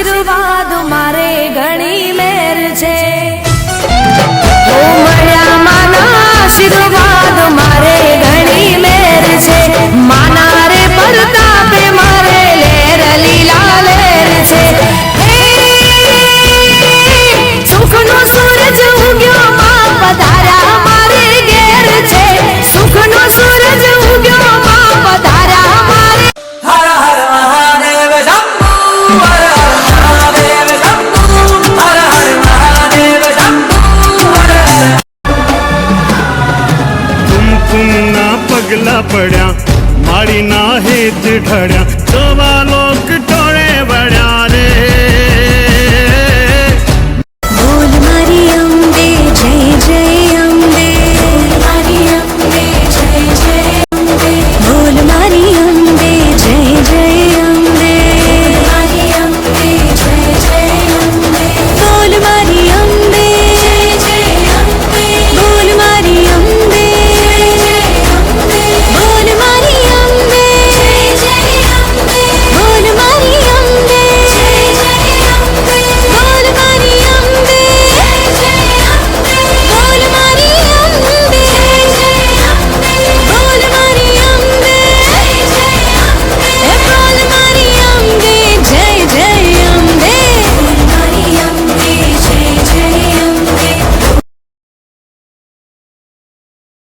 આશીર્વાદ મારે ઘણી મેર છે ઓ મળ્યા માના આશીર્વાદ મારે ઘણી મેર છે માના રે પરતાપે મારે લેર લીલા લેર છે સુખનો સૂરજ ઉગ્યો માં પધાર્યા મારે ઘેર છે સુખનો સૂરજ ઉગ્યો માં પધાર્યા મારે હર હર મહાદેવ શંભુ હર હર મહાદેવ શંભુ હર હર મહાદેવ શંભુ હર હર કુમકુમના પગલા પડ્યા મારી ના હેત ઢળ્યા જોવા લોક ટોળે વળ્યા રે